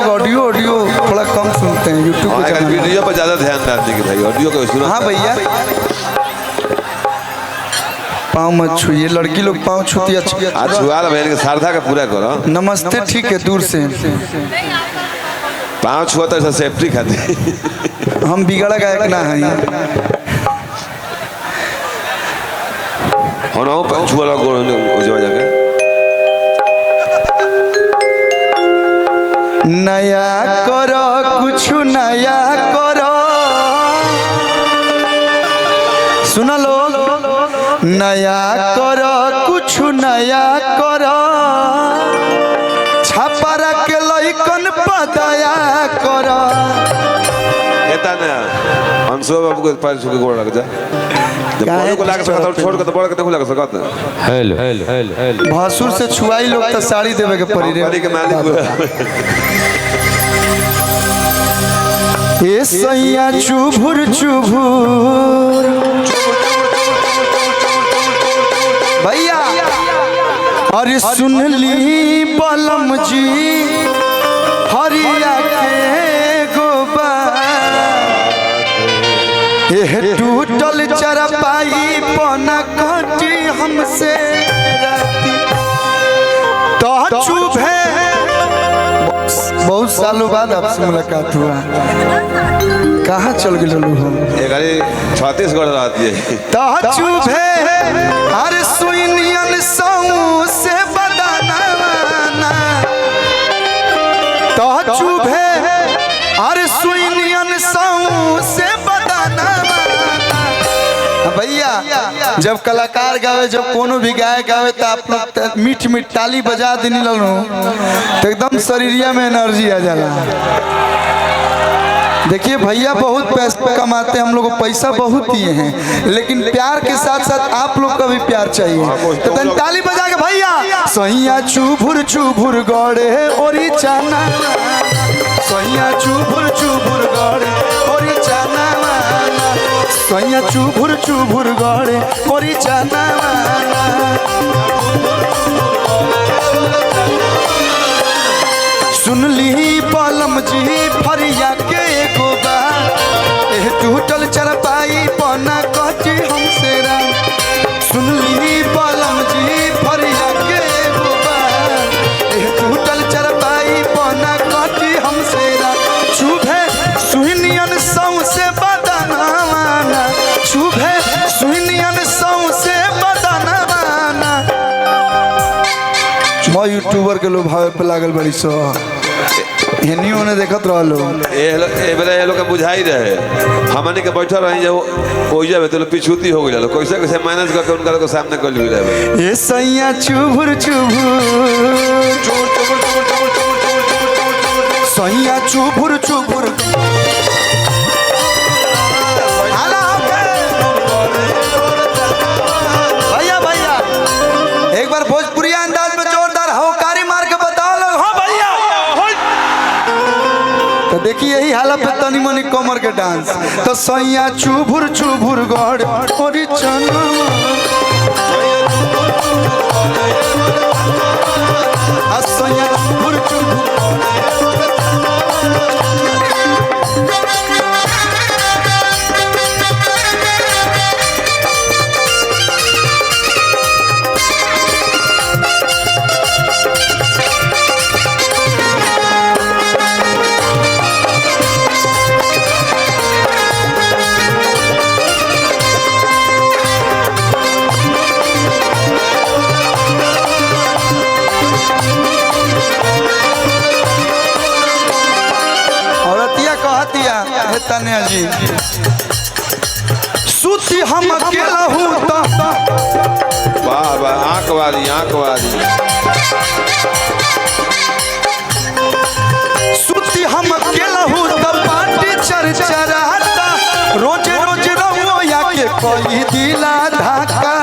Audio audio थोड़ा कम सुनते हैं यूट्यूब पे, वीडियो पर ज्यादा ध्यान डालने की भाई, ऑडियो को सुनो। हाँ भैया, पाँव मत छुइए, लड़की लोग पाँव छूती अच्छी। छुआ बहन के सारधा का पूरा करो। नमस्ते ठीक है, दूर से पाँव छुआ तो ऐसा सेफ्टी खाते। हम बिगड़ा गायक ना है। छुआ जाके नया करो, कुछ नया करो, सुना लोग, नया करो, कुछ नया करो, छापरा के लइकन पदया करो। अंशो बाबू को पैर छू के गोड़ लग जा, जब को लाग सकता छोड़ के तो बड़ के देखो लग सकता। हेलो हेलो हेलो भासुर से छुआई लोग तो साड़ी देवे के पड़ी रे के मालिक। ए सैया चुभुर चुभुर भैया, अरे सुन ली बलम जी हरिया के गोबा, एह टूटल चरपाई पना कटी हमसे राती तो चुभे। बहुत सालों बाद आपसे मुलाकात हुआ, कहाँ चल गए हो? छत्तीसगढ़ रहती है तो चुभे, अरे सुइनियन सऊ से बदनाना, तो चुभे, अरे सुइनियन सऊ से बदनाना। भैया जब कलाकार गावे, जब कोनो भी गायक गावे तो आप लोग मीठ मीठ ताली बजा देनी लो तो एकदम शरीरिया में एनर्जी आ जाला। देखिए भैया बहुत पैसा कमाते हैं, हम लोग को पैसा बहुत दिए हैं, लेकिन प्यार के साथ साथ आप लोग का भी प्यार चाहिए। तो ताली बजा के भैया, सैया चुभुर गड़े ओरी चाना, सैया चुभुर गड़े ओरी चाना, सैया चुभुर गड़े ओरी चाना। सुन ली पलम जी फरिया के गोबा, एह टूटल चरपाई पना कटी हमसे राम। सुन ली पलम जी फरिया के गोबा, एह टूटल चरपाई पना कटी हमसे राम। चुभे सुनियन सौ से बदनाना, चुभे सुनियन सौ से बदनाना। मैं यूट्यूबर के लोग भावे पे लागल बड़ी सो हेनियो ने देखत रहलो, ए बेरा ये लोग का बुझाई रहे, हमने के बैठल रही जब ओइजा में तो पिछूती हो गइल, कैसे कैसे मैनेज करके उनका को सामने कर ली रहे। ए सैया चुभुर सैया चुभुर भैया भैया एक बार भोजपुरी अंदाज में जोरदार होकारी मार के बताओ लोग। हाँ भैया, तो देखिए यही हालत पे तनी मनी कमर के डांस। तो सैया चुभुर गड़ ओरी चना, सैया चुभुर तन्या जी, सूती हम अकेला हूँ तो वाह वाह, आंख वाली सूती हम अकेला हूँ तो पार्टी चरचराता, रोज रहो या के कोई दिला धाका।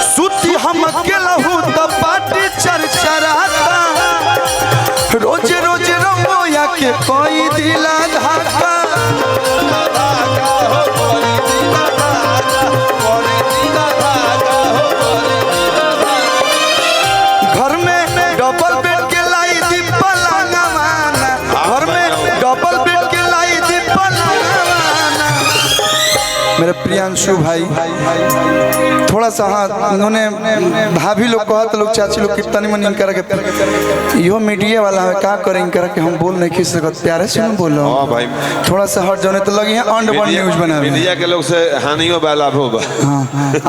सूती हम अकेला हूँ तो पार्टी चरचराता, रोज रहो या के कोई दिला धाका। प्रियांशु भाई थोड़ा सा हाँ उन्होंने भाभी लोग कहत लोग चाची लोग कितनी मन इनकर के यो मीडिया वाला है का करें इनकर के हम बोल नहीं खींच सकते प्यारे से बोलो हां भाई थोड़ा सा हट जाने तो लगी है अंड वन न्यूज बना मीडिया के लोग से हानियो बा लाभ होगा। हाँ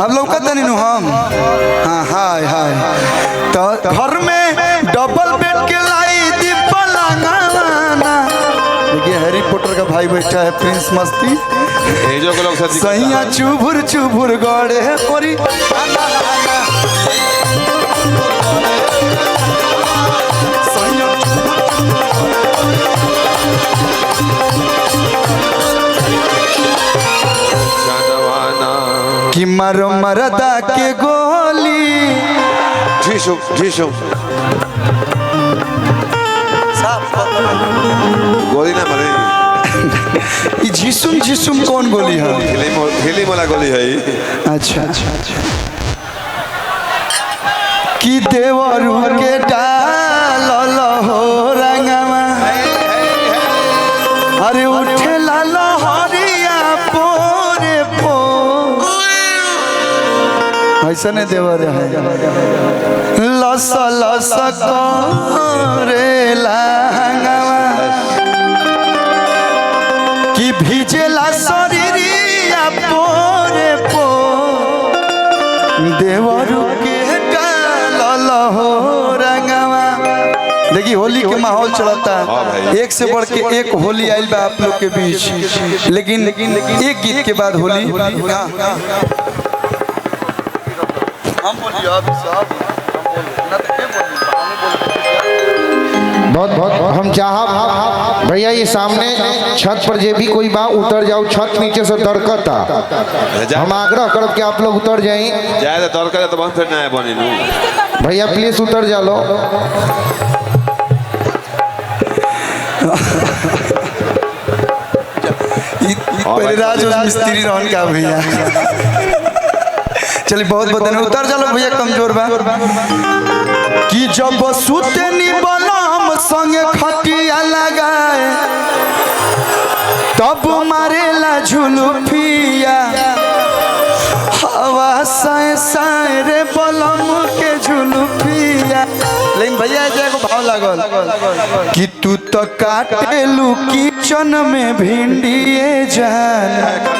आप लोग कहते नहीं हम हाँ हाय हाय तो घर में डबल बेड के लाई दी पलंगना देखिए हैरी पॉटर का भाई बैठा है प्रिंस मस्ती ये जो के लोग से सैया चुभुर चुभुर गड़े ओरी कि मारो मरदा के गोली झीसुम गोली ना मारे ये झिसुम झिसुम कौन गोली है हिली वाला गोली है अच्छा कि देवरू के डाल हो रंगवा अरे उठे लाल हरिया पोरे पो ऐसा नहीं देवर है लस लस करे लहंगवा कि भीजेला शरीरिया पोरे पो देवरू के डाल हो रंगवा। देखिए होली के माहौल चलता है एक से बढ़ के एक होली आइल बा आप लोग के बीच लेकिन एक गीत के बाद होली बहुत बहुत हम चाह भैया ये सामने छत पर जे भी कोई बा उतर जाओ छत नीचे से दरकता हम आग्रह करब कि आप लोग उतर जाए जाए तो दरकता तो फिर ना बनी भैया प्लीज उतर जा लो राज मिस्त्री रहन का भैया चलिए बहुत बहुत धन्यवाद उतर चलो भैया कमजोर बा कि जब सुते नी बलम संगे खटिया लगाए तब मारेला झुलुफिया हवा साए साए रे बलम के झुलुफिया लेकिन भैया एगो भाव लागल कि तू तो काटेलू किचन में भिंडिए जान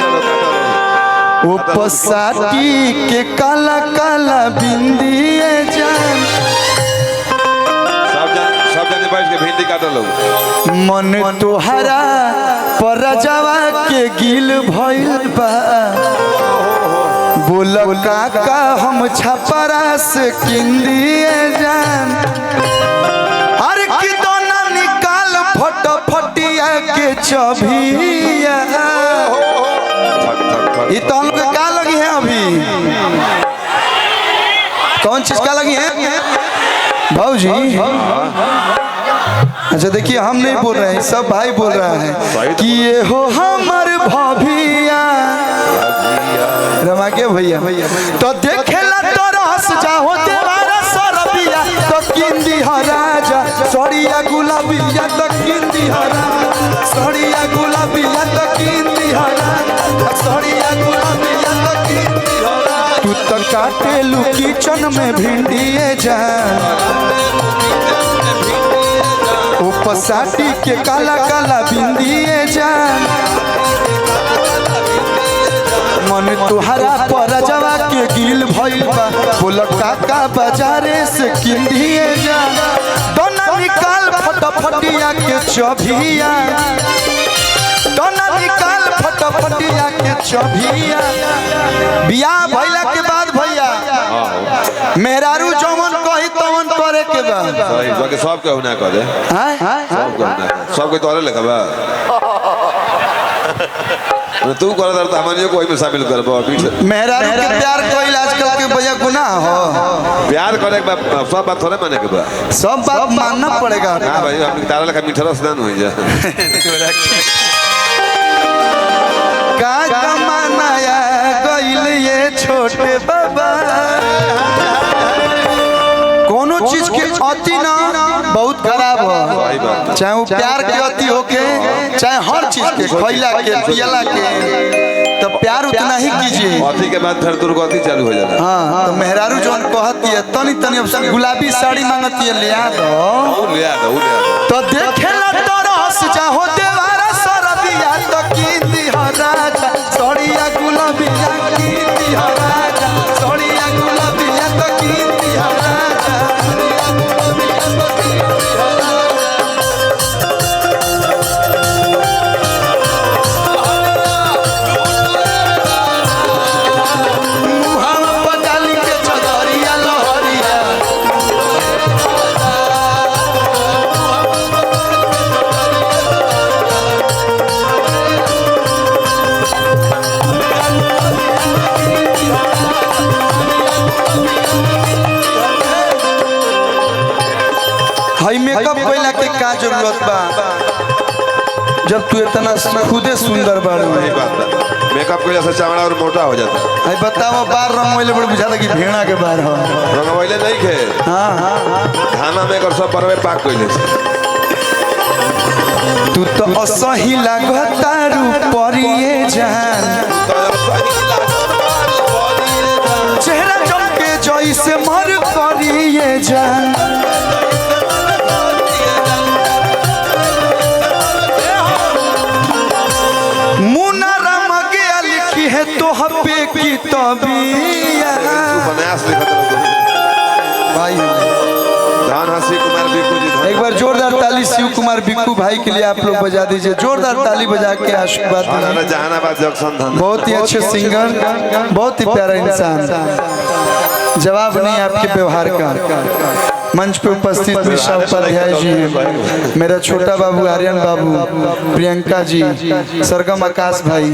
ओ पसाटी के काला काला बिंदिए जान सब जाने बैठ के भिंडी काट लो मन तोहरा परजवा के गिल भइल बा बोल काका हम छपरा से किंदिए जान अरे कि दोना निकाल फटफटिया के चबिया ये तो हमको क्या लगी है अभी कौन चीज का लगी है भाऊजी अच्छा देखिए हम नहीं बोल रहे हैं सब भाई बोल रहा है कि ये हो हमार भाभिया रमा के भैया तो देखेला तो रस जाओ तेरा सरबिया तो किंदी राजा सड़िया गुलाबिया तो किंदी राजा सड़िया गुलाबिया तो किंदी राजा सड़िया गुलाबिया तो किंदी राजा तू तो काटेलू किचन में भिंडिए जान ओ पसाटी के काला काला बिंदिए जान मन तुहरा परजवा के गिल भइल बा बोल काका बाजारे से किंदिए जान दोना निकाल फटफटिया के चबिया दोना निकाल फटफटिया के चबिया बियाह भइला के बाद भैया मेहरारू जवन कही तवन करे के बा सही बाकी सब के होना करे सब के तोरे लेखबा तू कर दर त हमनियो कोई में शामिल करबो मेहरारू के प्यार कोई आजकल के भैया गुनाह हो प्यार करे के सब बात थोड़े माने के बा सब बात मानना पड़ेगा हां भाई हम तारा लेखा मीठा रस दान हो जा का कमानाया गइल ये छोटे बाबा कोनो चीज के अति ना बहुत खराब हो चाहे वो प्यार के अति होके चाहे हर चीज के खैला के पियला के तो तो प्यार उतना ही कीजिए। अति के बाद फिर दुर्गति चालू हो जाता हाँ तो मेहरारू जौन कहती है तनी तनी अब सब गुलाबी साड़ी मांगती है, ले आ दो है। ले आ दो, ले आ दो। तो देखे ला तरस चाहो देवारा सरदिया तो कीती हो राजा सड़िया गुलाबिया कीती हो राजा सड़िया गुलाबिया तो कीती हो राजा। मुहावा पर डाली के चदरिया लहरिया हाई मेकअप कइला के का जरूरत बा जब तू इतना खुदे सुंदर बाड़ू। सही बात है। मेकअप के से चमड़ा और मोटा हो जाता है। हाई बताओ बार रंगोइले बड़ बुझाता कि भेड़ा के बार हो। रंगवैले नहीं खे हाँ हाँ खाना में कर सब परवे पाक कइले से। तू तो असही लागता रूपरिए जान चेहरा चमके जैसे मर करिए जान। मुना राम गया लिखी है तो हपे की तबिया उपन्यास लिखत रहो। भाई धान हंसी कुमार बिक्कू जी धन। एक बार जोरदार ताली शिव कुमार बिक्कू भाई के लिए आप लोग बजा दीजिए। जोरदार ताली बजा के आशीर्वाद हमारा दीजिए। जहानाबाद जंक्शन धन। बहुत ही अच्छे सिंगर, बहुत ही प्यारा इंसान। जवाब नहीं आपके व्यवहार का। मंच पे उपस्थित मिश्रा उपाध्याय जी हैं, मेरा छोटा बाबू आर्यन बाबू, प्रियंका जी, सरगम आकाश भाई।